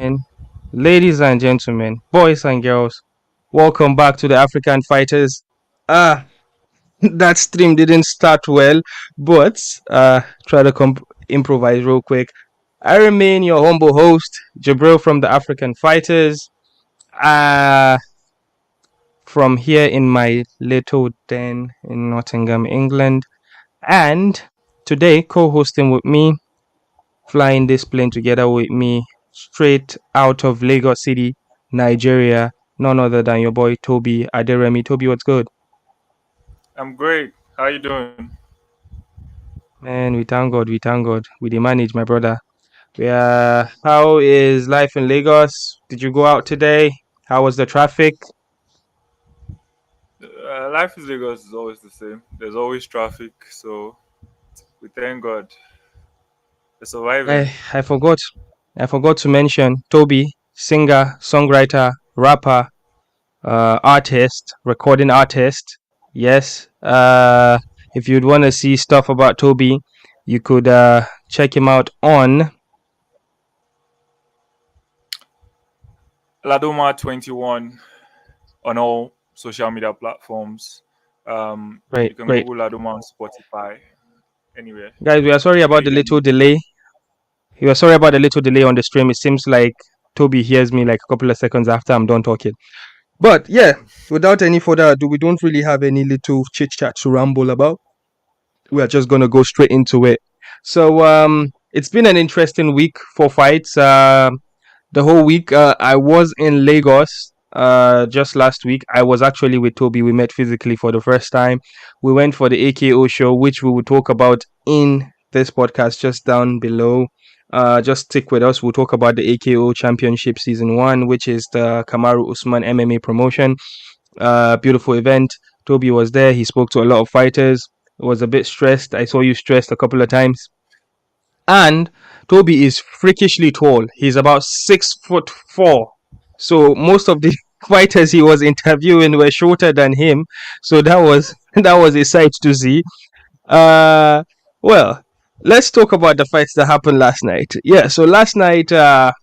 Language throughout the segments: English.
And ladies and gentlemen, boys and girls, welcome back to the African Fighters. Ah, that stream didn't start well, but try to improvise real quick. I remain your humble host, Jabril from the African Fighters. Uh, from here in my little den in Nottingham, England. And today, co hosting with me, flying this plane together with me straight out of Lagos City, Nigeria. None other than your boy Toby Aderemi. Toby, what's good? I'm great. How you doing? Man, we thank God, we thank God. We did manage, my brother. Yeah, how is life in Lagos? Did you go out today? How was the traffic? Life in Lagos is always the same. There's always traffic, so we thank God for surviving. I forgot. I forgot to mention Toby, singer, songwriter, rapper, artist, recording artist. Yes. If you'd want to see stuff about Toby, you could check him out on. Ladoma 21 on all social media platforms. You Great, can great. Google Ladoma on Spotify, anywhere. Guys, we are sorry You can about the easily little listen. delay. We are sorry about the little delay on the stream. It seems like Toby hears me like a couple of seconds after I'm done talking. But yeah, without any further ado, we don't really have any little chit chat to ramble about. We are just gonna go straight into it. So it's been an interesting week for fights. The whole week I was in Lagos just last week. I was actually with Toby. We met physically for the first time. We went for the AKO show, which we will talk about in this podcast just down below. Just stick with us. We'll talk about the AKO Championship Season 1, which is the Kamaru Usman MMA promotion. Beautiful event. Toby was there. He spoke to a lot of fighters. Was a bit stressed. I saw you stressed a couple of times. And Toby is freakishly tall. He's about 6'4". So most of the fighters he was interviewing were shorter than him. So that was that was a sight to see. Uh, well, let's talk about the fights that happened last night. Yeah, so last night, the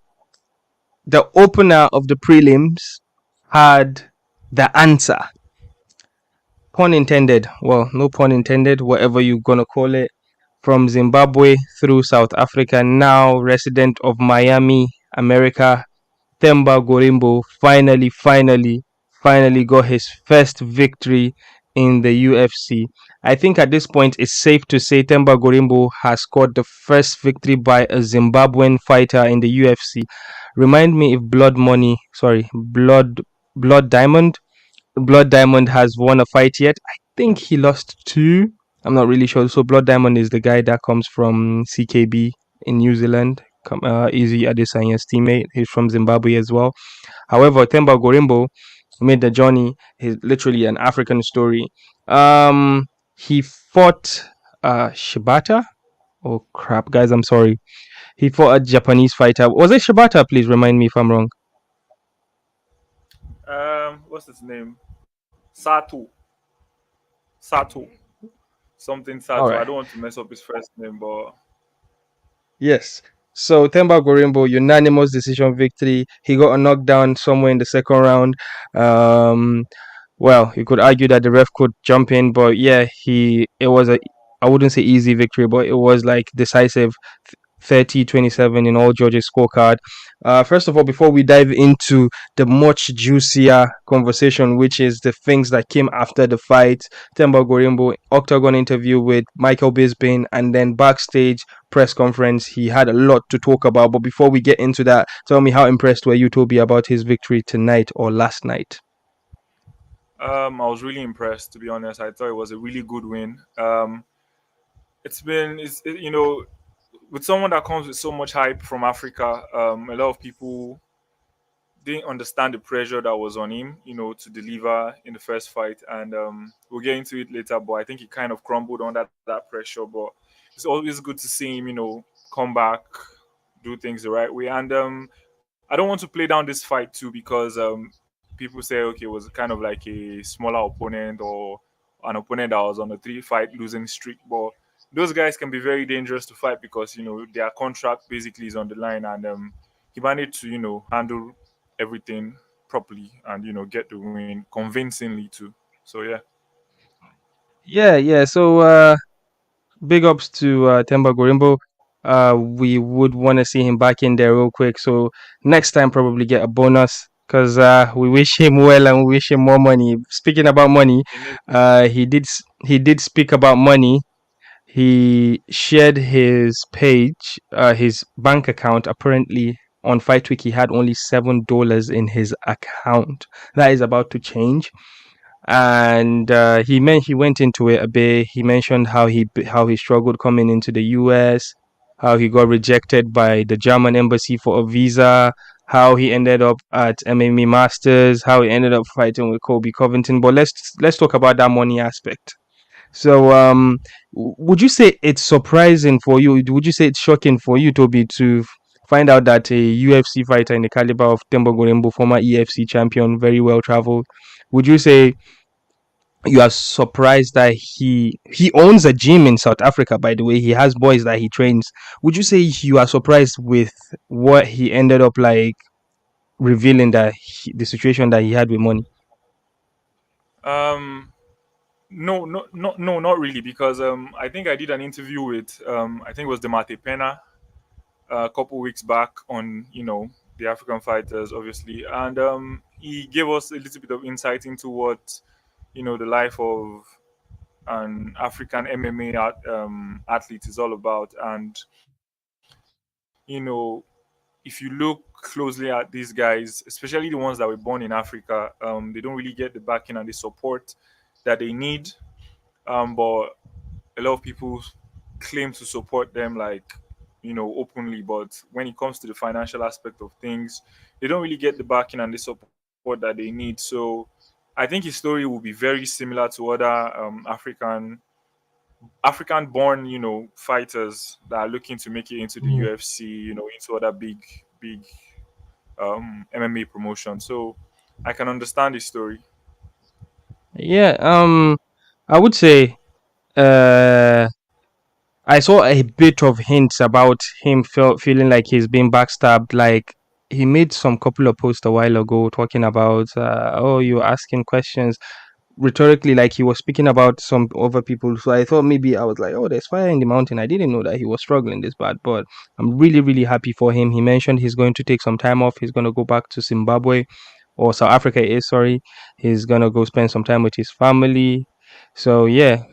opener of the prelims had the answer. Pun intended. Well, no pun intended. Whatever you're gonna call it. From Zimbabwe through South Africa, now resident of Miami, America, Themba Gorimbo finally got his first victory in the UFC. I think at this point it's safe to say Themba Gorimbo has scored the first victory by a Zimbabwean fighter in the UFC. Remind me if Blood Diamond Blood Diamond has won a fight yet. I think he lost two. I'm not really sure. So Blood Diamond is the guy that comes from CKB in New Zealand. Izzy Adesanya's teammate. He's from Zimbabwe as well. However, Themba Gorimbo made the journey. He's literally an African story. He fought Shibata. Oh crap, guys! I'm sorry. He fought a Japanese fighter. Was it Shibata? Please remind me if I'm wrong. What's his name? Sato. Sato. Something All Sato. I right. don't want to mess up his first name, but Yes. So Themba Gorimbo, unanimous decision victory. He got a knockdown somewhere in the second round. Um, well, you could argue that the ref could jump in, but yeah, it was a I wouldn't say easy victory, but it was like decisive 30-27 in all Georgia's scorecard. First of all, before we dive into the much juicier conversation, which is the things that came after the fight, Themba Gorimbo octagon interview with Michael Bisping, and then backstage press conference. He had a lot to talk about. But before we get into that, tell me how impressed were you, Toby, about his victory tonight or last night? I was really impressed, to be honest. I thought it was a really good win. With someone that comes with so much hype from Africa, a lot of people didn't understand the pressure that was on him, to deliver in the first fight. And we'll get into it later, but I think he kind of crumbled under that pressure. But it's always good to see him, come back, do things the right way. And I don't want to play down this fight too because people say, okay, it was kind of like a smaller opponent or an opponent that was on a three-fight losing streak. But those guys can be very dangerous to fight because their contract basically is on the line, and he managed to handle everything properly and get the win convincingly too. So yeah. Yeah. So big ups to Themba Gorimbo. We would want to see him back in there real quick. So next time, probably get a bonus because we wish him well and we wish him more money. Speaking about money, He needs it. he did speak about money. He shared his page, his bank account. Apparently, on Fight Week, he had only $7 in his account. That is about to change. And he went into it a bit. He mentioned how he struggled coming into the US, how he got rejected by the German embassy for a visa, how he ended up at MMA Masters, how he ended up fighting with Colby Covington. But let's talk about that money aspect. So, would you say it's surprising for you? Would you say it's shocking for you, Toby, to find out that a UFC fighter in the caliber of Themba Gorimbo, former EFC champion, very well traveled, would you say you are surprised that he owns a gym in South Africa? By the way, he has boys that he trains. Would you say you are surprised with what he ended up like revealing that the situation that he had with money? um no, no, not really, because I think I did an interview with I think it was Demate Pena a couple weeks back on the African fighters, obviously, and he gave us a little bit of insight into what the life of an African MMA athlete is all about. And you know, if you look closely at these guys, especially the ones that were born in Africa, they don't really get the backing and the support that they need. But a lot of people claim to support them, like openly, but when it comes to the financial aspect of things, they don't really get the backing and the support that they need. So I think his story will be very similar to other African born fighters that are looking to make it into the Mm. UFC, into other big MMA promotions. So I can understand his story. Yeah, I would say uh I saw a bit of hints about him feeling like he's being backstabbed. Like he made some couple of posts a while ago talking about, oh, you're asking questions rhetorically, like he was speaking about some other people. So I thought maybe I was like, oh, there's fire in the mountain. I didn't know that he was struggling this bad, but I'm really, really happy for him. He mentioned he's going to take some time off. He's going to go back to Zimbabwe or South Africa is sorry. He's going to go spend some time with his family. So yeah,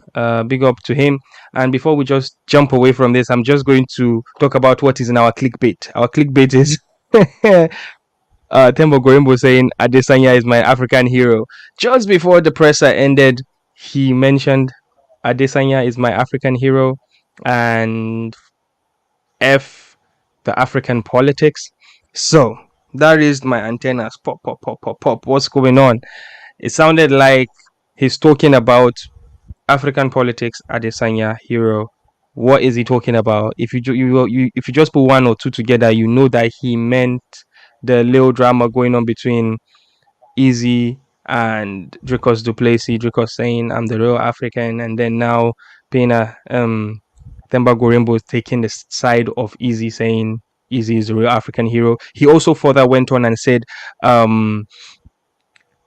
big up to him. And before we just jump away from this, I'm just going to talk about what is in our clickbait. Our clickbait is Themba Gorimbo saying Adesanya is my African hero. Just before the presser ended, he mentioned Adesanya is my African hero and F the African politics. So that is my antennas. Pop, pop, pop, pop, pop. What's going on? It sounded like he's talking about African politics, Adesanya hero. What is he talking about? If if you just put one or two together, you know that he meant the little drama going on between Izzy and Dricus Duplessis. Dricus saying I'm the real African, and then now Pena Themba Gorimbo is taking the side of Izzy, saying Izzy is the real African hero. He also further went on and said um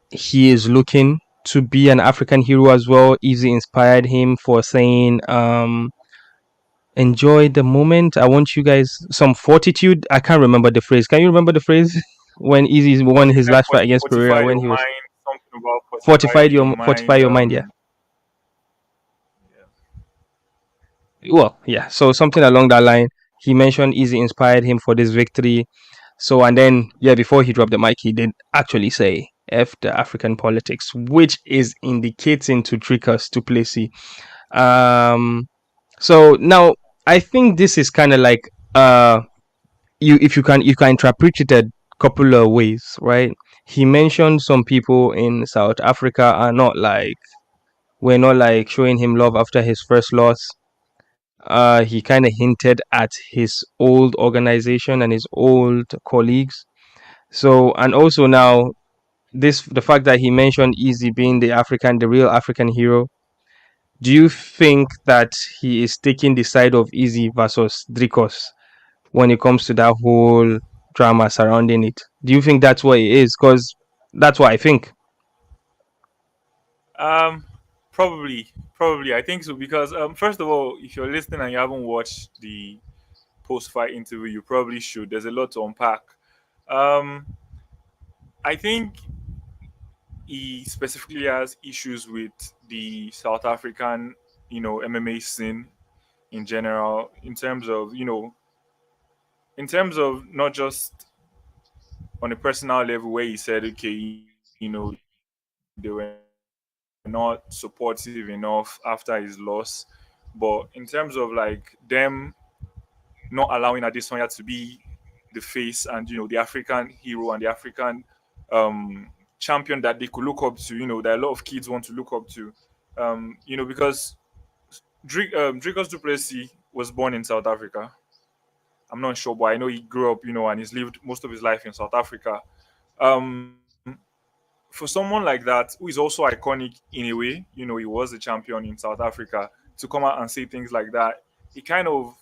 he is looking to be an African hero as well. Izzy inspired him for saying enjoy the moment. I want you guys some fortitude. I can't remember the phrase. Can you remember the phrase when Izzy won his Like last fight against Pereira fortify when your he was mind, something about fortify your fortify mind. your mind, yeah. Well, yeah. So something along that line. He mentioned Izzy inspired him for this victory. So and then yeah, before he dropped the mic, he did actually say F the African politics, which is indicating to trick us to Plessy. Um so now I think this is kind of like you if you can interpret it a couple of ways, right? He mentioned some people in South Africa are not like we're not like showing him love after his first loss. He kind of hinted at his old organization and his old colleagues. So and also now this the fact that he mentioned Easy being the real African hero. Do you think that he is taking the side of Easy versus Dricos when it comes to that whole drama surrounding it. Do you think that's what it is? Because that's what I think. Um, probably. I think so because first of all, if you're listening and you haven't watched the post-fight interview, you probably should. There's a lot to unpack. Um, I think he specifically has issues with the South African, MMA scene in general, in terms of not just on a personal level, where he said, okay, they were not supportive enough after his loss, but in terms of like them not allowing Adesanya to be the face and the African hero and the African champion that they could look up to, that a lot of kids want to look up to, because Dricus Duplessis was born in South Africa. I'm not sure, but I know he grew up, and he's lived most of his life in South Africa. Um, for someone like that, who is also iconic in a way, he was a champion in South Africa, to come out and say things like that, it kind of,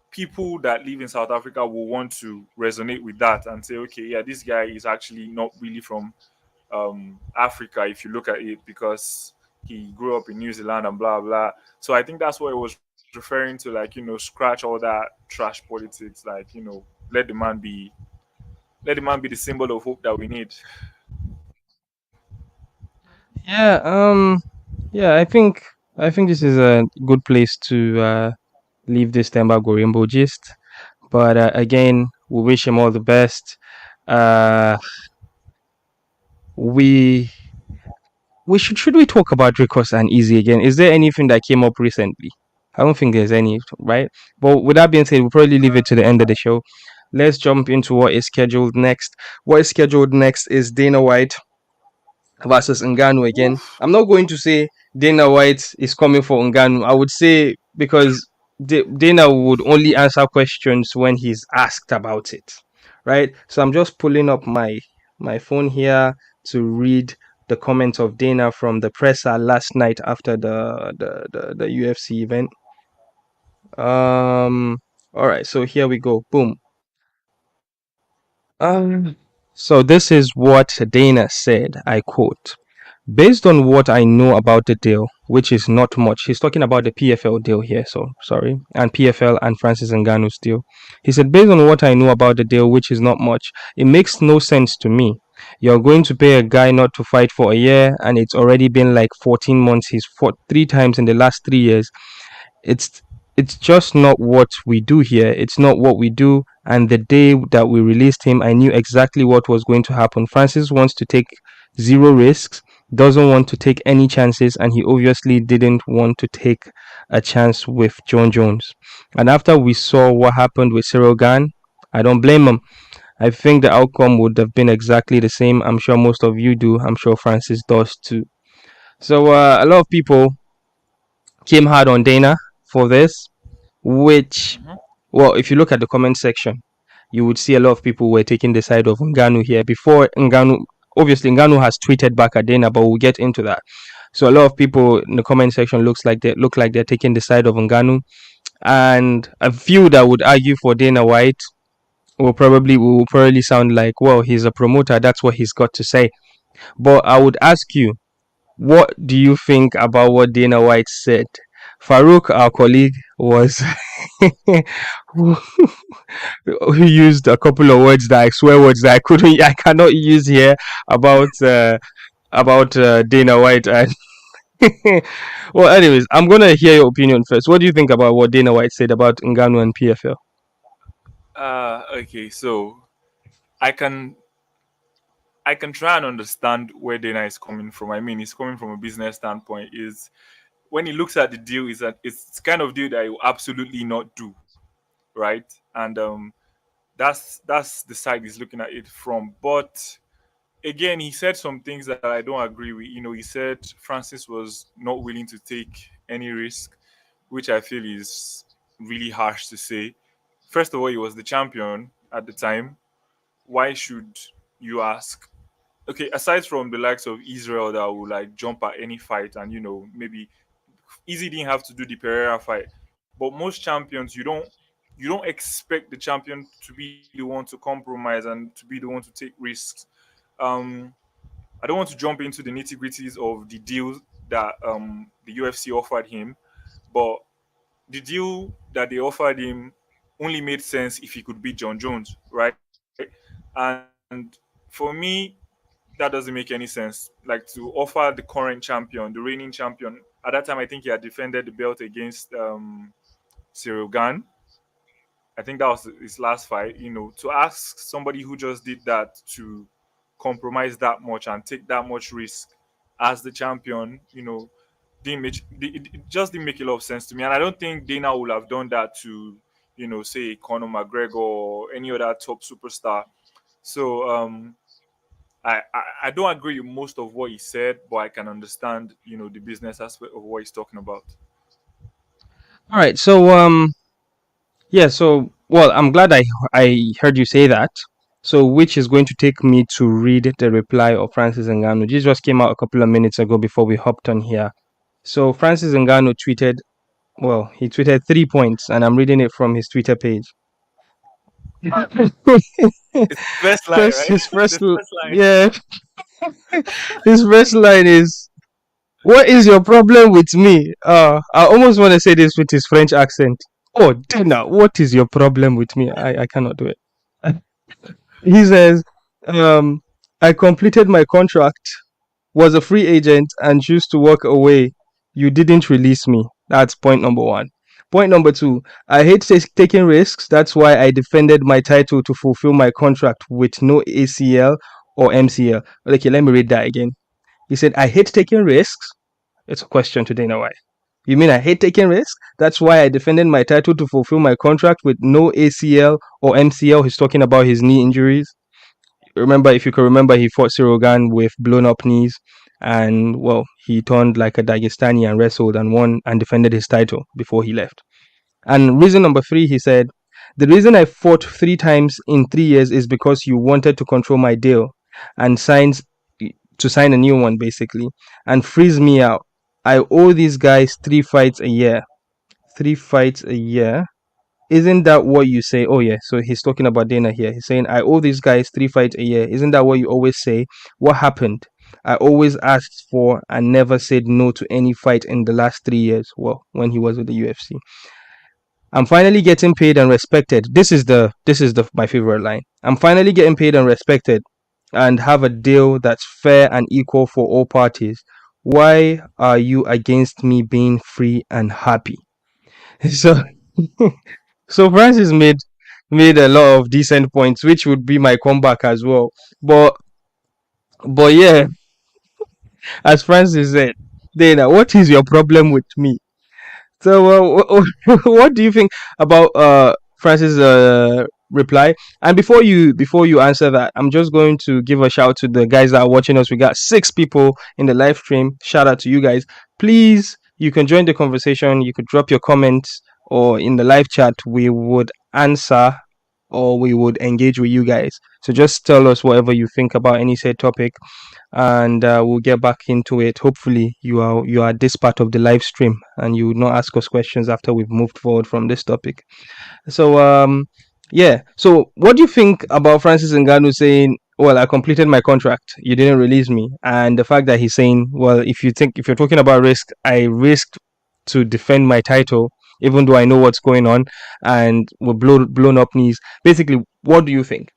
people that live in South Africa will want to resonate with that and say, okay, yeah, this guy is actually not really from Africa if you look at it, because he grew up in New Zealand and blah blah. So I think that's what it was referring to, like, scratch all that trash politics, like, let the man be, the symbol of hope that we need. Yeah. Yeah. I think this is a good place to leave this Themba Gorimbo gist. But again, we wish him all the best. Uh, we should we talk about Dricus and Izzy again? Is there anything that came up recently? I don't think there's any, right? But with that being said, we'll probably leave it to the end of the show. Let's jump into what is scheduled next. What is scheduled next is Dana White versus Ngannou again. Oof. I'm not going to say Dana White is coming for Ngannou. I would say because Dana would only answer questions when he's asked about it, right? So I'm just pulling up my phone here to read the comments of Dana from the presser last night after the UFC event. All right, so here we go. Boom. So this is what Dana said. I quote: Based on what I know about the deal, which is not much, he's talking about the PFL deal here, so sorry, and PFL and Francis Ngannou's deal. He said, based on what I know about the deal, which is not much, it makes no sense to me. You're going to pay a guy not to fight for a year, and it's already been like 14 months. He's fought 3 times in the last 3 years. It's it's just not what we do here. It's not what we do. And the day that we released him, I knew exactly what was going to happen. Francis wants to take zero risks, doesn't want to take any chances, and he obviously didn't want to take a chance with John Jones. And after we saw what happened with Cyril Gane, I don't blame him. I think the outcome would have been exactly the same. I'm sure most of you do. I'm sure Francis does too. So a lot of people came hard on Dana for this, which, Mhm. well, if you look at the comment section, you would see a lot of people were taking the side of Ngannou here. Before Ngannou, obviously Ngannou has tweeted back at Dana, but we'll get into that. So a lot of people in the comment section look like they're taking the side of Ngannou, and a few that would argue for Dana White will probably sound like, well, he's a promoter, that's what he's got to say. But I would ask you, what do you think about what Dana White said? Farouk, our colleague, was who used a couple of words that I swear words that I cannot use here about Dana White and well, anyways, I'm gonna hear your opinion first. What do you think about what Dana White said about Ngannou and PFL? Okay, so I can I can try and understand where Dana is coming from. I mean, he's coming from a business standpoint. Is when he looks at the deal, is that it's kind of deal that he will absolutely not do, right? And that's the side he's looking at it from. But again, he said some things that I don't agree with. He said Francis was not willing to take any risk, which I feel is really harsh to say. First of all, he was the champion at the time. Why should you ask? Okay, aside from the likes of Israel that will like jump at any fight, and maybe Easy didn't have to do the Pereira fight, but most champions, you you don't expect the champion to be the one to compromise and to be the one to take risks. Um, I don't want to jump into the nitty gritties of the deal that the UFC offered him, but the deal that they offered him only made sense if he could beat John Jones, right? And for me, that doesn't make any sense. Like to offer the current champion, the reigning champion. At that time, I think he had defended the belt against Cyril Gane. I think that was his last fight. To ask somebody who just did that to compromise that much and take that much risk as the champion, it just didn't make a lot of sense to me. And I don't think Dana would have done that to, say Conor McGregor or any other top superstar. So I don't agree with most of what he said, but I can understand, the business aspect of what he's talking about. All right. So yeah. So well, I'm glad I heard you say that. So which is going to take me to read the reply of Francis Ngannou. This just came out a couple of minutes ago before we hopped on here. So Francis Ngannou tweeted. Well, he tweeted 3 points, and I'm reading it from his Twitter page. It's the first line, First, right? his The first, first line. yeah, his first line is, "What is your problem with me?" I almost want to say this with his French accent. Oh, Dana, what is your problem with me? I cannot do it. He says, um, "I completed my contract, was a free agent, and choose to walk away. You didn't release me." That's point number one. Point number two, I hate taking risks. That's why I defended my title to fulfill my contract with no ACL or MCL. Okay, let me read that again. He said, I hate taking risks. It's a question to Dana White. You mean I hate taking risks? That's why I defended my title to fulfill my contract with no ACL or MCL. He's talking about his knee injuries. Remember, if you can remember, he fought Cyril Gane with blown up knees, and well, he turned like a Dagestani and wrestled and won and defended his title before he left. And reason number three, he said, the reason I fought 3 times in 3 years is because you wanted to control my deal and sign a new one basically and freeze me out. I owe these guys 3 fights a year. 3 fights a year. Isn't that what you say? Oh yeah, so he's talking about Dana here. He's saying I owe these guys 3 fights a year. Isn't that what you always say? What happened? I always asked for and never said no to any fight in the last 3 years. Well, when he was with the UFC. I'm finally getting paid and respected. This is the my favorite line. I'm finally getting paid and respected and have a deal that's fair and equal for all parties. Why are you against me being free and happy? So so Francis made a lot of decent points, which would be my comeback as well. But but yeah, as Francis said, Dana, what is your problem with me? So, what do you think about Francis' reply? And before you answer that, I'm just going to give a shout to the guys that are watching us. We got 6 people in the live stream. Shout out to you guys. Please, you can join the conversation. You could drop your comments or in the live chat. We would answer or we would engage with you guys. So just tell us whatever you think about any said topic, and we'll get back into it. Hopefully, you are this part of the live stream, and you will not ask us questions after we've moved forward from this topic. So yeah. So what do you think about Francis Ngannou saying, "Well, I completed my contract. You didn't release me," and the fact that he's saying, "Well, if you're talking about risk, I risked to defend my title." Even though I know what's going on, and we're blown up knees. Basically, what do you think?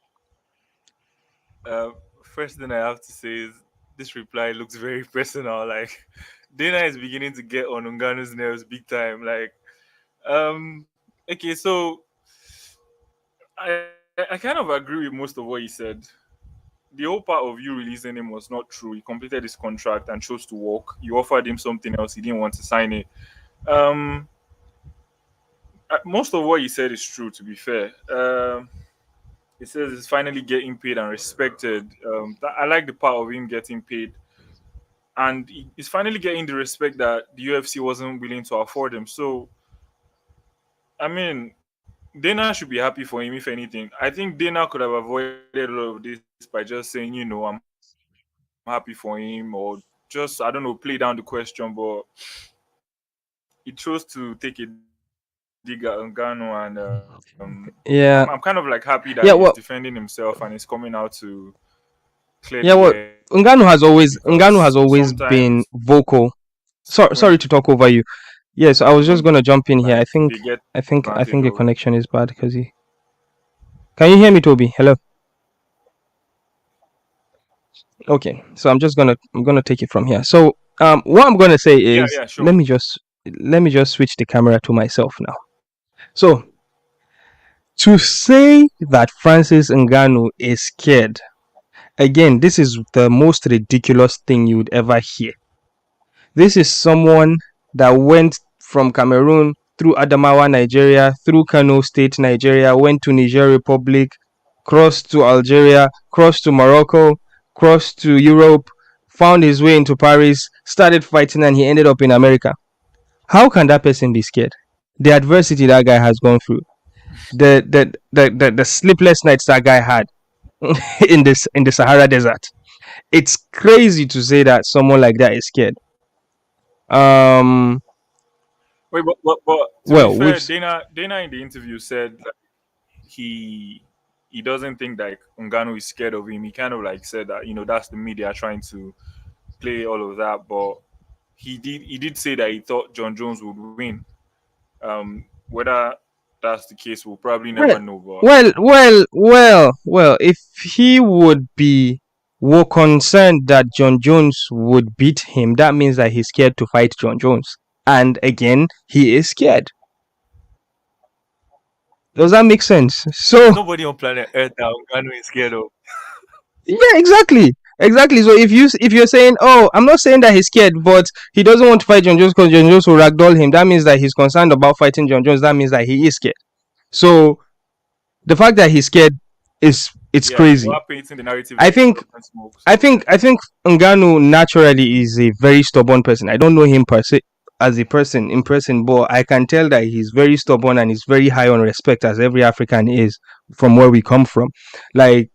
First thing I have to say is this reply looks very personal. Like Dana is beginning to get on Ungano's nerves big time. Like, okay, so I kind of agree with most of what he said. The whole part of you releasing him was not true. He completed his contract and chose to walk. You offered him something else. He didn't want to sign it. Um, Most of what he said is true. To be fair, he says he's finally getting paid and respected. I like the part of him getting paid, and he's finally getting the respect that the UFC wasn't willing to afford him. So, I mean, Dana should be happy for him. If anything, I think Dana could have avoided a lot of this by just saying, I'm happy for him, or just I don't know, play down the question. But he chose to take a different route, and I think that's very respectable. Ngannou, and Yeah, I'm kind of like happy that yeah. he's Well, defending himself and he's coming out to clear yeah. the Well, air, Ngannou has because always been sometimes vocal. when Sorry to talk over you. Yes, I was just even gonna jump in here. like they get I advantage think your of. connection is bad because he. Can you hear me, Toby? Hello. Okay, so I'm gonna take it from here. So what I'm gonna say Yeah, is yeah, sure. let me just switch the camera to myself now. So to say that Francis Ngannou is scared, again, this is the most ridiculous thing you would ever hear. This is someone that went from Cameroon through Adamawa, Nigeria, through Kano State, Nigeria, went to Niger Republic, crossed to Algeria, crossed to Morocco, crossed to Europe, found his way into Paris, started fighting, and he ended up in America. How can that person be scared? The adversity that guy has gone through, the sleepless nights that guy had in the Sahara Desert. It's crazy to say that someone like that is scared. Um, Wait, but to be well, we've fair, Dana in the interview said that he he doesn't think that Ngannou is scared of him. He kind of like said that that's the media trying to play all of that, but he did say that he thought John Jones would win. Whether that's the case, we'll probably well, never know. But well. If he would be more concerned that John Jones would beat him, that means that he's scared to fight John Jones. And again, he is scared. Does that make sense? there's So nobody on planet Earth that Ngannou is scared of. yeah, exactly. So if you're saying, oh, I'm not saying that he's scared, but he doesn't want to fight John Jones because John Jones will ragdoll him. That means that he's concerned about fighting John Jones. That means that he is scared. So the fact that he's scared is it's Yeah, you crazy. are painting the narrative I that he think doesn't smoke. So I think Ngannou naturally is a very stubborn person. I don't know him per se as a person in person, but I can tell that he's very stubborn and he's very high on respect, as every African is from where we come from. Like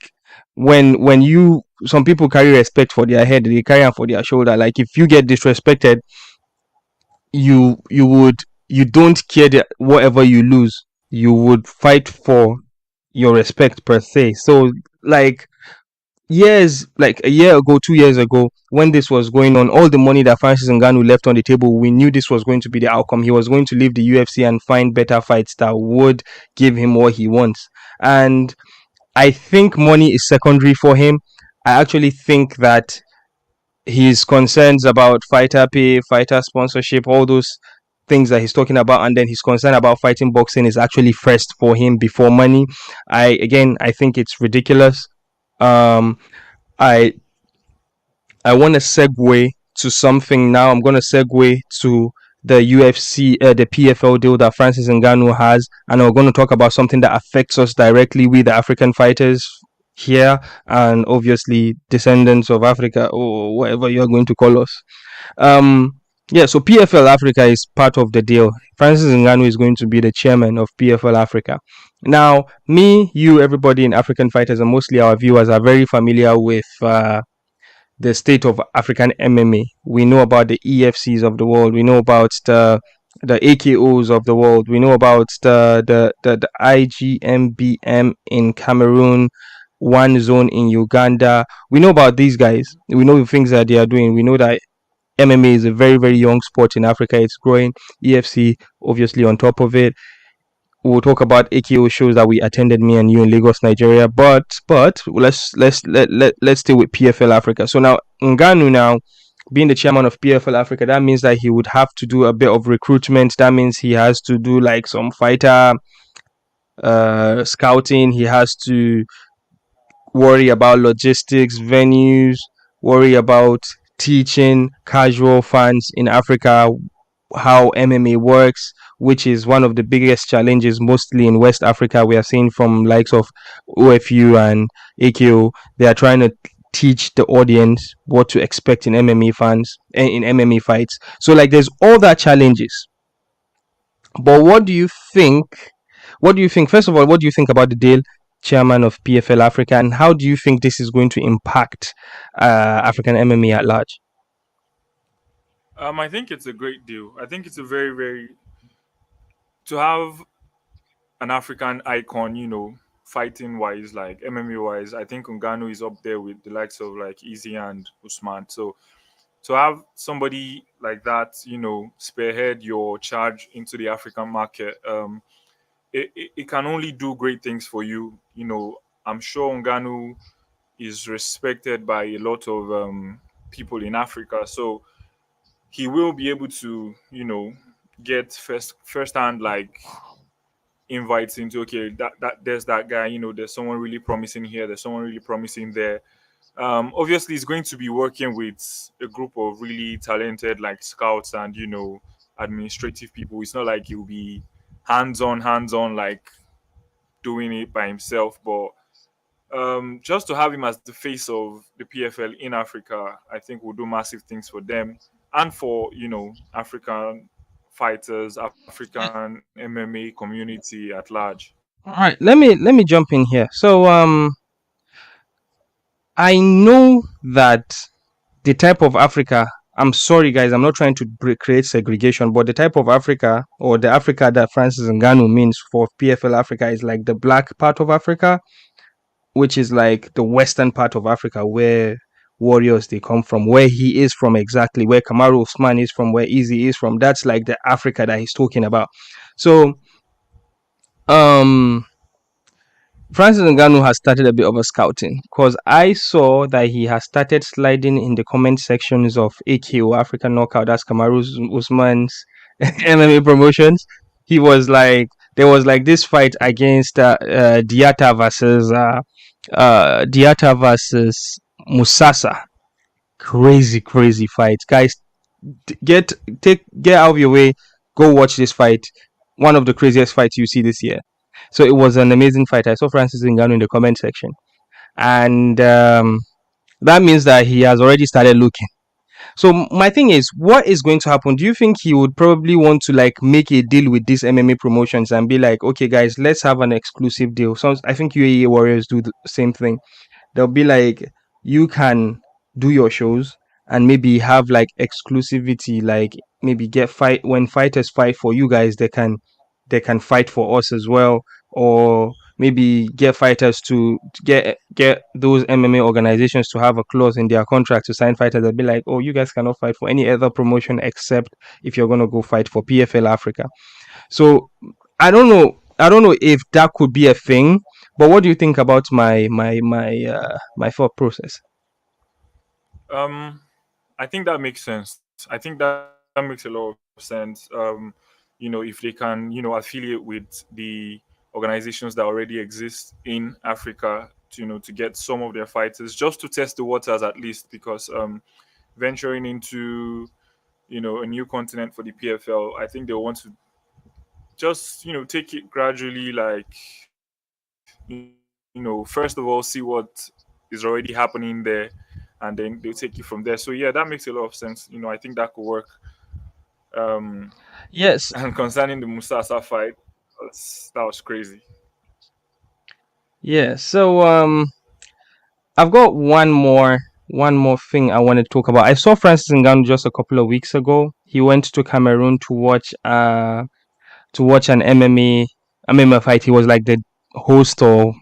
when you some people carry respect for their head, they carry it for their shoulder. Like if you get disrespected, you would you don't care that whatever you lose, you would fight for your respect per se. So like years, like a year ago, 2 years ago, when this was going on, all the money that Francis Ngannou left on the table, we knew this was going to be the outcome. He was going to leave the UFC and find better fights that would give him what he wants. And I think money is secondary for him. I actually think that his concerns about fighter pay, fighter sponsorship, all those things that he's talking about, and then his concern about fighting boxing is actually first for him before money. I think it's ridiculous. Um, I I want to segue to something now. I'm going to segue to the UFC, the PFL deal that Francis Ngannou has, and we're going to talk about something that affects us directly, we the African fighters here, and obviously descendants of Africa or whatever you're going to call us. Um, yeah, so PFL Africa is part of the deal. Francis Ngannou is going to be the chairman of PFL Africa. Now, me, you, everybody in African fighters, and mostly our viewers are very familiar with the state of African MMA. We know about the EFCs of the world. We know about the AKOs of the world. We know about the IGMBM in Cameroon, One Zone in Uganda. We know about these guys. We know the things that they are doing. We know that MMA is a very, very young sport in Africa. It's growing. EFC, obviously, on top of it. We'll talk about AKO shows that we attended, me and you, in Lagos, Nigeria. But let's stay with PFL Africa. So now Ngannou now being the chairman of PFL Africa, that means that he would have to do a bit of recruitment. That means he has to do like some fighter scouting. He has to worry about logistics, venues, worry about teaching casual fans in Africa how MMA works, which is one of the biggest challenges, mostly in West Africa. We are seeing from likes of OFU and AKO. They are trying to teach the audience what to expect in MMA fans in MMA fights. So like, there's all that challenges. But what do you think? What do you think? First of all, what do you think about the deal, chairman of PFL Africa, and how do you think this is going to impact African MMA at large? I think it's a great deal. I think it's a very, very to have an African icon, fighting wise, like MMA wise, I think Ngannou is up there with the likes of like Izzy and Usman. So to have somebody like that, spearhead your charge into the African market, it can only do great things for you. I'm sure Ngannou is respected by a lot of people in Africa, so he will be able to, get first hand like invites into, okay, that there's that guy, there's someone really promising here, there's someone really promising there. Obviously he's going to be working with a group of really talented like scouts and administrative people. It's not like he'll be hands on like doing it by himself, but just to have him as the face of the PFL in Africa, I think will do massive things for them and for African fighters, African MMA community at large. All right, let me jump in here. So I know that the type of Africa, I'm sorry guys, I'm not trying to create segregation, but the type of Africa, or the Africa that Francis Ngannou means for PFL Africa, is like the black part of Africa, which is like the western part of Africa where warriors they come from, where he is from exactly, where Kamaru Usman is from, where Izzy is from. That's like the Africa that he's talking about. So um Francis Ngannou has started a bit of a scouting, because I saw that he has started sliding in the comment sections of AKO, African Knockout, that's Kamaru Usman's MMA promotions. He was like, there was like this fight against Diata versus Musasa. Crazy fight, guys. Get out of your way, go watch this fight. One of the craziest fights you see this year. So it was an amazing fight. I saw Francis Ngannou in the comment section, and that means that he has already started looking. So my thing is, what is going to happen? Do you think he would probably want to like make a deal with these MMA promotions and be like, okay guys, let's have an exclusive deal? So I think UAE Warriors do the same thing. They'll be like, you can do your shows and maybe have like exclusivity, like maybe get fight when fighters fight for you guys, they can fight for us as well, or maybe get fighters to get those MMA organizations to have a clause in their contract to sign fighters that be like, oh, you guys cannot fight for any other promotion except if you're going to go fight for PFL Africa. So I don't know if that could be a thing, but what do you think about my thought process? Um, I think that makes sense. I think that makes a lot of sense. If they can, affiliate with the organizations that already exist in Africa to get some of their fighters, just to test the waters at least, because venturing into a new continent for the PFL, I think they want to just take it gradually, like first of all see what is already happening there, and then they'll take you from there. So yeah, that makes a lot of sense. I think that could work. um Yes, and concerning the Musasa fight, that was crazy. yeah. So I've got one more thing I want to talk about. I saw Francis Ngannou just a couple of weeks ago. He went to Cameroon to watch an MMA fight. He was like the host or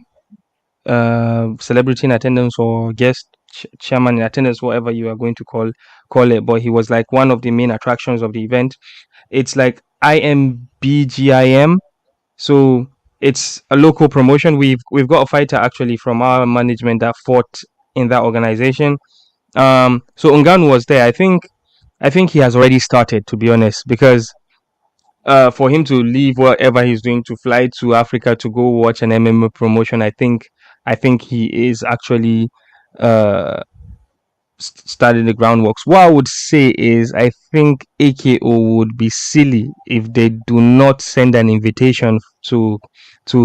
celebrity in attendance, or guest chairman in attendance, whatever you are going to call it. But he was like one of the main attractions of the event. It's like IMBGIM. So it's a local promotion. We've got a fighter actually from our management that fought in that organization. So Ngannou was there. I think he has already started, to be honest, because for him to leave whatever he's doing to fly to Africa to go watch an MMA promotion, I think he is actually uh starting the groundworks. What I would say is, I think AKO would be silly if they do not send an invitation to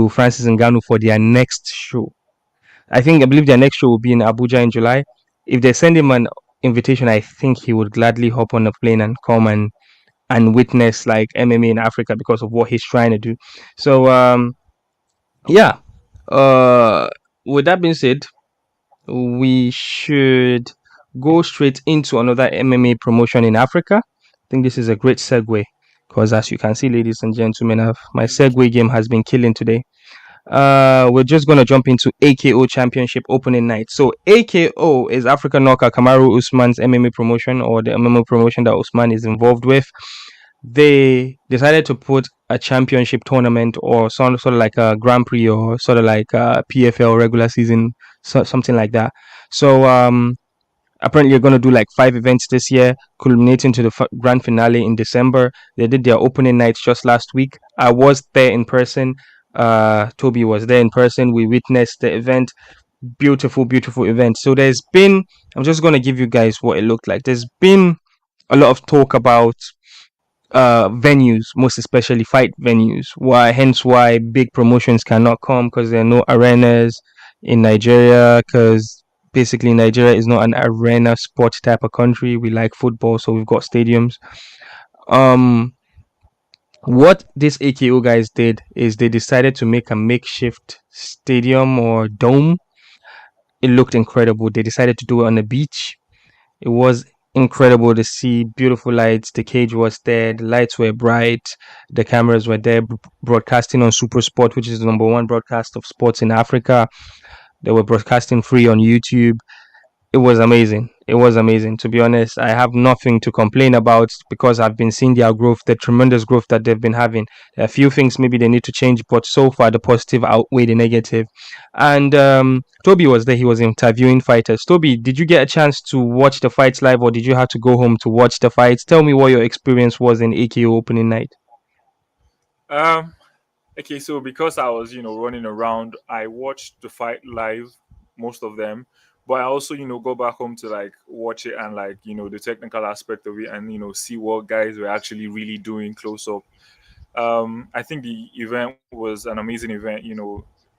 Francis Ngannou for their next show. I believe their next show will be in Abuja in July. If they send him an invitation, I think he would gladly hop on a plane and come and witness like MMA in Africa because of what he's trying to do. So yeah. Uh with that being said, we should go straight into another MMA promotion in Africa. I think this is a great segue because as you can see, ladies and gentlemen, my segue game has been killing today. We're just gonna jump into AKO Championship opening night. So AKO is African Knockout Kamaru Usman's MMA promotion, or the MMA promotion that Usman is involved with. They decided to put a championship tournament or sort of like a Grand Prix or sort of like a PFL regular season, something like that. So apparently you're going to do like 5 events this year, culminating to the grand finale in December. They did their opening nights just last week. I was there in person. Toby was there in person. We witnessed the event. Beautiful event. So I'm just going to give you guys what it looked like. There's been a lot of talk about venues, most especially fight venues, hence why big promotions cannot come, because there are no arenas in Nigeria, because basically Nigeria is not an arena sport type of country. We like football, so we've got stadiums. What this AKO guys did is they decided to make a makeshift stadium or dome. It looked incredible. They decided to do it on the beach. It was incredible to see. Beautiful lights. The cage was there. The lights were bright. The cameras were there, broadcasting on Super Sport, which is the number one broadcast of sports in Africa. They were broadcasting free on YouTube. It was amazing. It was amazing. To be honest, I have nothing to complain about because I've been seeing their growth, the tremendous growth that they've been having. There are a few things maybe they need to change, but so far the positive outweigh the negative. And Toby was there. He was interviewing fighters. Toby, did you get a chance to watch the fights live, or did you have to go home to watch the fights? Tell me what your experience was in AKO opening night. Um, okay, so because I was, running around, I watched the fight live, most of them. But I also, go back home to like watch it and like, the technical aspect of it and, see what guys were actually really doing close up. I think the event was an amazing event.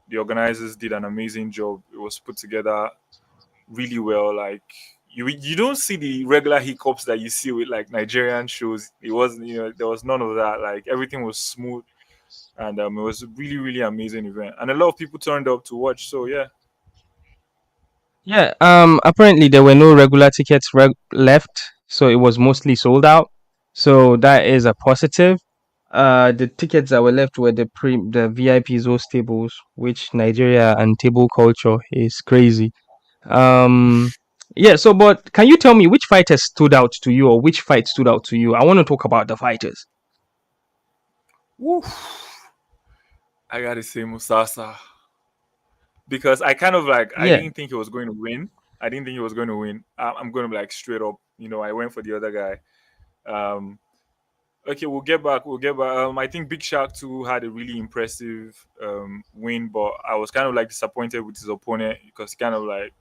The organizers did an amazing job. It was put together really well. Like you don't see the regular hiccups that you see with like Nigerian shows. It wasn't, there was none of that. Like everything was smooth, and it was a really really amazing event, and a lot of people turned up to watch. So yeah. Yeah, apparently there were no regular tickets left, so it was mostly sold out. So that is a positive. The tickets that were left were the VIP Zoos tables, which Nigeria and table culture is crazy. Um, yeah. So, but can you tell me which fighters stood out to you, or which fight stood out to you? I want to talk about the fighters. Woo. I gotta say Musasa, because I kind of like I Yeah, didn't think he was going to win. I didn't think he was going to win. I'm going to be like straight up. I went for the other guy. Um, okay, we'll get back. We'll get back. I think Big Shark too had a really impressive win, but I was kind of like disappointed with his opponent because he kind of like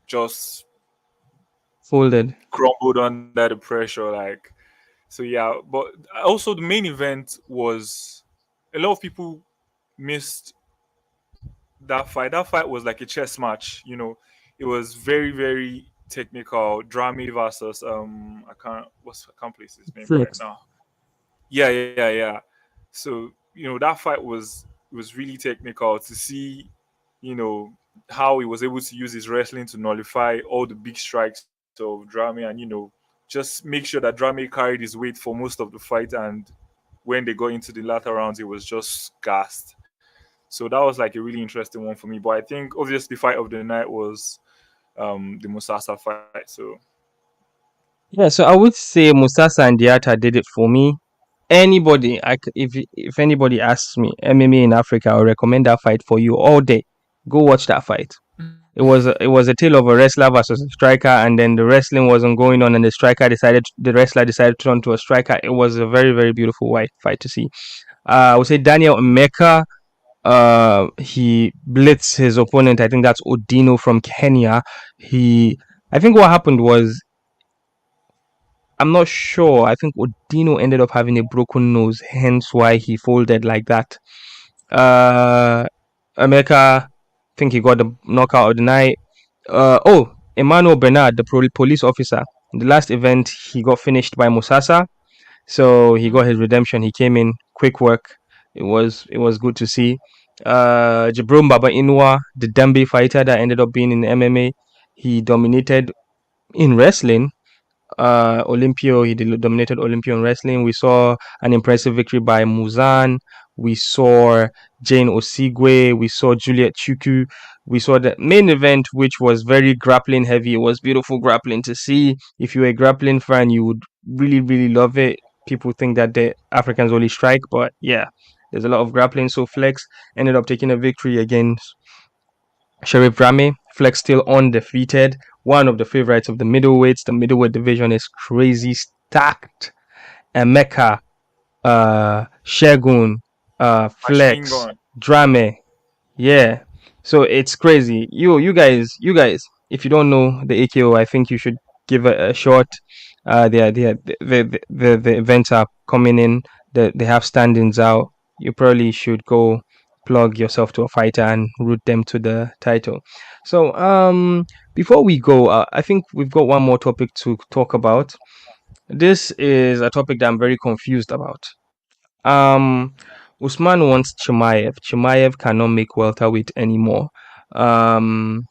just folded. crumbled under the pressure. Like, so yeah. But also the main event was a lot of people missed that fight. That fight was like a chess match. It was very very technical. Drame versus I can't place his name right Flex. now. Yeah. So that fight was really technical to see, you know how he was able to use his wrestling to nullify all the big strikes of Drame, and just make sure that Drame carried his weight for most of the fight, and when they got into the latter rounds, it was just gassed. So that was like a really interesting one for me. But I think obviously fight of the night was the Musasa fight. So Yeah, so I would say Musasa and Diata did it for me. Anybody, if anybody asks me MMA in Africa, I'll recommend that fight for you all day. Go watch that fight. It was a tale of a wrestler versus a striker, and then the wrestling wasn't going on, and the wrestler decided to turn to a striker. It was a very very beautiful fight to see. I would say Daniel Emeka. He blitzed his opponent. I think that's Odino from Kenya. I think what happened was, I'm not sure. I think Odino ended up having a broken nose, hence why he folded like that. Uh, Emeka, I think he got the knockout of the night. Emmanuel Bernard, the police officer. In the last event, he got finished by Musasa, so he got his redemption. He came in quick work. It was good to see. Jabrum Baba Inua, the Dembe fighter that ended up being in MMA, he dominated in wrestling. Olympio. He dominated Olympio in wrestling. We saw an impressive victory by Muzan. We saw Jane Osigwe. We saw Juliet Chuku. We saw the main event, which was very grappling heavy. It was beautiful grappling to see. If you're a grappling fan, you would really, really love it. People think that the Africans only strike, but yeah, there's a lot of grappling. So Flex ended up taking a victory against Sharif Rami. Flex still undefeated. One of the favorites of the middleweights. The middleweight division is crazy stacked. Emeka, Shegun, Machine Flex, gun. Drame. Yeah. So it's crazy. You guys, if you don't know the AKO, I think you should give it a shot. The events are coming in. They have standings out. You probably should go plug yourself to a fighter and root them to the title. So before we go, I think we've got one more topic to talk about. This is a topic that I'm very confused about. Um, Usman wants Chimaev. Chimaev cannot make welterweight anymore. Um,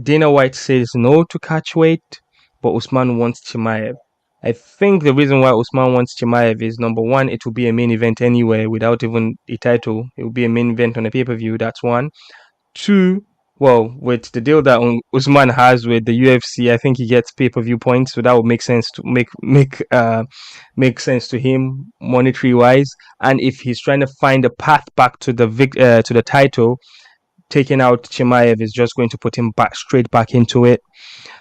Dana White says no to catch weight, but Usman wants Chimaev. I think the reason why Usman wants Chimaev is number one, it will be a main event anyway without even a title. It will be a main event on a pay per view. That's one. Two, well, with the deal that Usman has with the UFC, I think he gets pay per view points, so that would make sense to make sense to him monetary wise. And if he's trying to find a path back to the title, taking out Chimaev is just going to put him back straight back into it.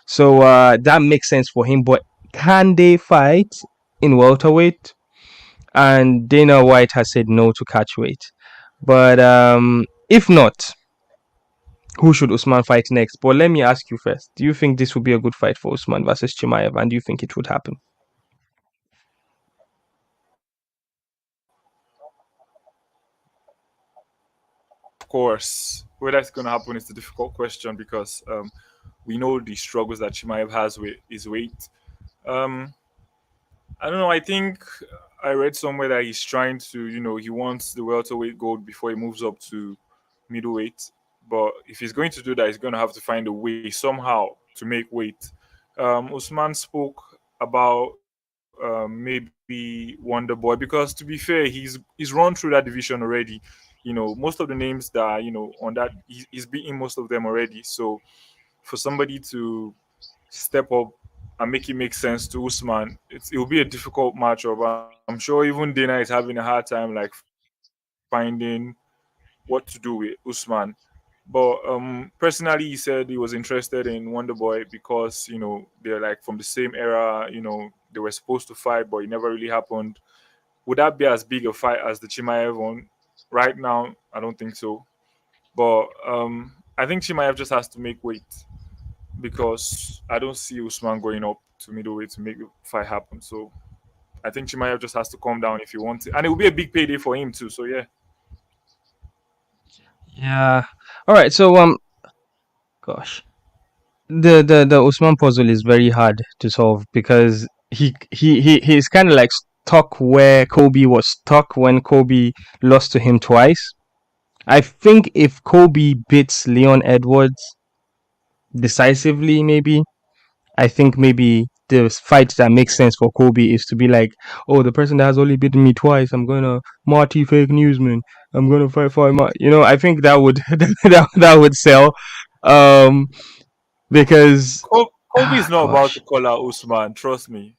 So that makes sense for him. But can they fight in welterweight? And Dana White has said no to catch weight. But if not, who should Usman fight next? But let me ask you first. Do you think this would be a good fight for Usman versus Chimaev? And do you think it would happen? Of course, whether it's going to happen is a difficult question because we know the struggles that Chimaev has with his weight. Um, I don't know. I think I read somewhere that he's trying to, he wants the welterweight gold before he moves up to middleweight. But if he's going to do that, he's going to have to find a way somehow to make weight. Usman spoke about maybe Wonder Boy because, to be fair, he's run through that division already. Most of the names that on that he's beaten most of them already. So for somebody to step up and make it make sense to Usman, it will be a difficult matchup. I'm sure even Dana is having a hard time like finding what to do with Usman. But personally, he said he was interested in Wonder Boy because they're like from the same era. They were supposed to fight, but it never really happened. Would that be as big a fight as the Chimaev one? Right now, I don't think so. But I think Chimaev just has to make weight because I don't see Usman going up to middleweight to make the fight happen. So I think Chimaev just has to calm down if he wants it, and it will be a big payday for him too. So yeah, Yeah. All right. So gosh, the Usman puzzle is very hard to solve because he's kind of like stuck where Kobe was stuck when Kobe lost to him twice. I think if Kobe beats Leon Edwards decisively, maybe I think maybe the fight that makes sense for Kobe is to be like, oh, the person that has only beaten me twice, I'm gonna Marty fake newsman. I'm gonna fight for my, I think that would that would sell, um, because Kobe is not about to gosh, call out Usman. Trust me.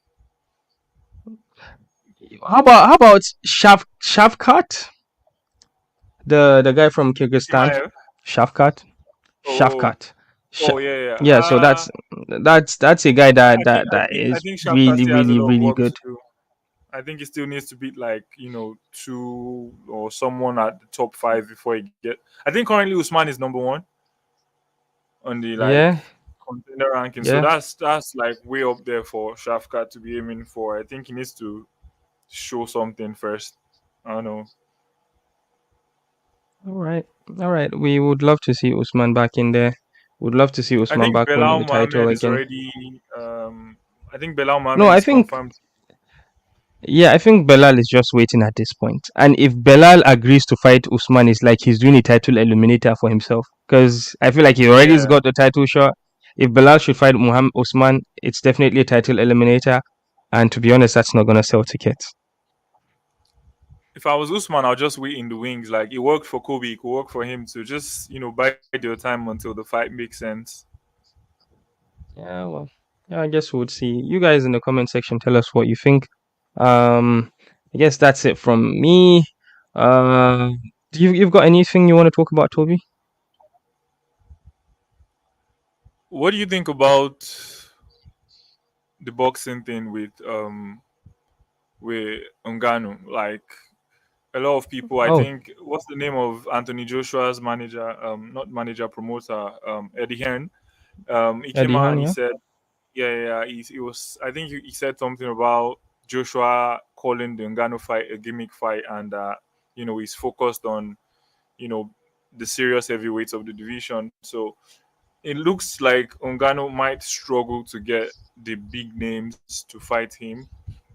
how about Shavkat, the guy from Kyrgyzstan, Chimaev. Shavkat, Oh, Shavkat, Sh- oh yeah, yeah. yeah. So that's a guy that I think that I that think I is think Shafka really still has a really lot of really work good. to do. I think he still needs to beat like two or someone at the top five before he get. I think currently Usman is number one on the like Yeah, contender ranking, so yeah. that's like way up there for Shafkat to be aiming for. I think he needs to show something first. I don't know. All right, all right. We would love to see Usman back in there. Would love to see I Usman think back winning Belal the title Mohammed is again. already. I think Belal No, Mohammed I is think confirmed. yeah, I think Belal is just waiting at this point. And if Belal agrees to fight Usman, it's like he's doing a title eliminator for himself. Because I feel like he already has Yeah, got the title shot. If Bilal should fight Muhammad Usman, it's definitely a title eliminator. And to be honest, that's not gonna sell tickets. If I was Usman, I'll just wait in the wings. Like it worked for Kobe, it could work for him to just bide your time until the fight makes sense. Yeah, well, yeah, I guess we'll see. You guys in the comment section, tell us what you think. Um, I guess that's it from me. Uh, you've got anything you want to talk about, Toby? What do you think about the boxing thing with Ngannou? Like a lot of people, I Oh, think, what's the name of Anthony Joshua's manager? Not manager, promoter. Eddie Hearn. He came Eddie out Hearn, and he yeah. said, yeah. He was. I think he said something about Joshua calling the Ngannou fight a gimmick fight, and he's focused on you know the serious heavyweights of the division. So it looks like Ngannou might struggle to get the big names to fight him.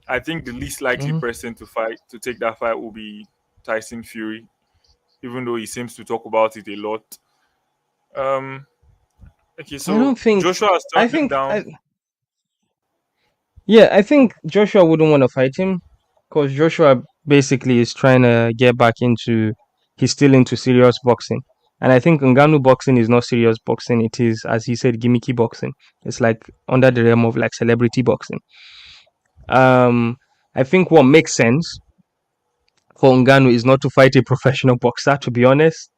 I think the least likely Hmm. person to take that fight will be Tyson Fury, even though he seems to talk about it a lot. Um, okay, I don't so think. Joshua has I turned him think. down. Yeah, I think Joshua wouldn't want to fight him because Joshua basically is trying to get back into. He's still into serious boxing, and I think Ngannou boxing is not serious boxing. It is, as he said, gimmicky boxing. It's like under the realm of like celebrity boxing. Um, I think what makes sense for Ngannou is not to fight a professional boxer, to be honest.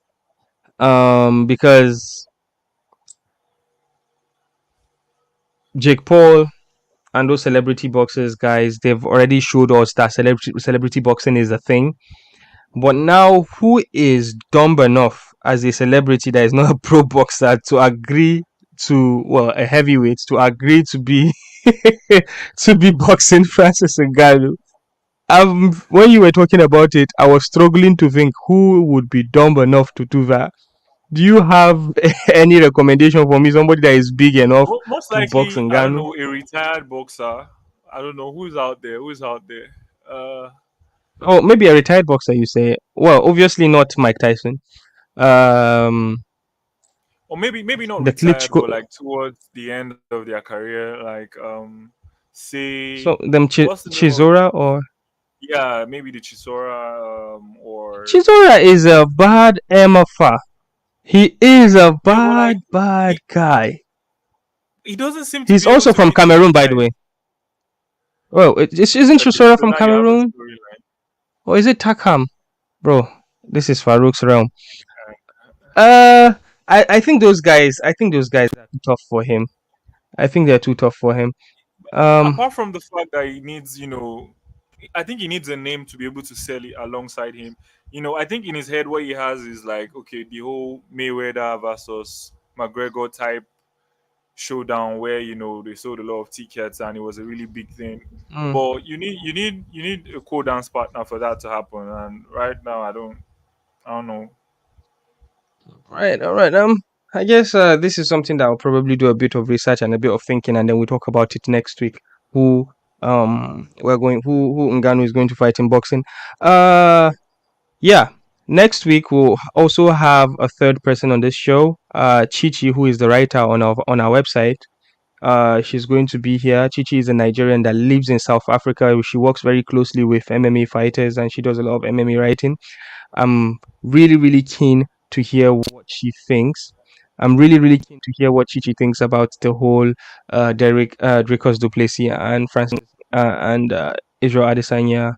Because Jake Paul and those celebrity boxers, guys, they've already showed us that celebrity boxing is a thing. But now, who is dumb enough as a celebrity that is not a pro boxer to agree to, well, a heavyweight to agree to be to be boxing Francis Ngannou? When you were talking about it, I was struggling to think who would be dumb enough to do that. Do you have any recommendation for me? Somebody that is big enough Most to box likely, I don't Ngannou? know, a retired boxer. I don't know who's out there. Who's out there? Oh, maybe a retired boxer. You say? Well, obviously not Mike Tyson. Um, Or maybe not the retired, Klitschko. but like towards the end of their career, like say So them what's the name of Chisora or yeah, maybe the Chisora or Chisora is a bad MFA. He is a yeah, but like bad guy. he doesn't seem to He's be able also to from beat the Cameroon, big by the guys. way. Well, isn't Okay, Chisora so from now you have a Cameroon? storyline. Or is it Takam? Bro, this is Farouk's realm. Uh, I think those guys. I think those guys are too tough for him. I think they're too tough for him. Um, Apart from the fact that he needs, I think he needs a name to be able to sell it alongside him. I think in his head what he has is like, okay, the whole Mayweather versus McGregor type showdown where they sold a lot of tickets and it was a really big thing. mm, But you need a co-dance partner for that to happen. And right now, I don't know. right, all right. I guess this is something that I'll probably do a bit of research and a bit of thinking, and then we talk about it next week. Who who Ngannou is going to fight in boxing. Yeah. Next week we'll also have a third person on this show, Chichi, who is the writer on our website. She's going to be here. Chichi is a Nigerian that lives in South Africa. She works very closely with MMA fighters and she does a lot of MMA writing. I'm really, really keen to hear what she thinks. I'm really, really keen to hear what Chichi thinks about the whole Dricus Duplessis and Francis and Israel Adesanya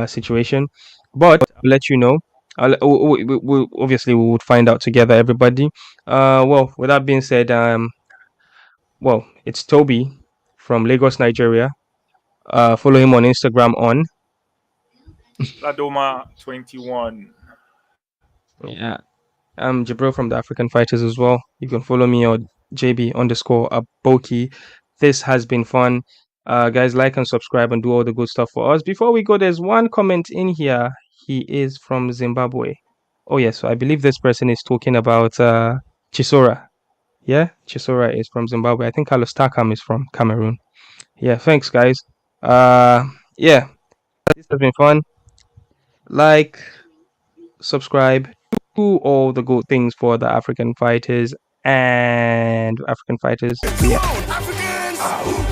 situation. But I'll let you know. Obviously we would find out together, everybody. Well, with that being said, well, it's Toby from Lagos, Nigeria. Follow him on Instagram on. Ladoma 21. Yeah. Jabril from the African Fighters as well. You can follow me on JB underscore Aboki. This has been fun. Guys, like and subscribe and do all the good stuff for us. Before we go, there's one comment in here. He is from Zimbabwe. Oh, yes. So I believe this person is talking about Chisora. Yeah, Chisora is from Zimbabwe. I think Carlos Takam is from Cameroon. Yeah, thanks, guys. Uh, yeah, this has been fun. Like, subscribe, do all the good things for the African fighters. and African fighters. Come on, Africans!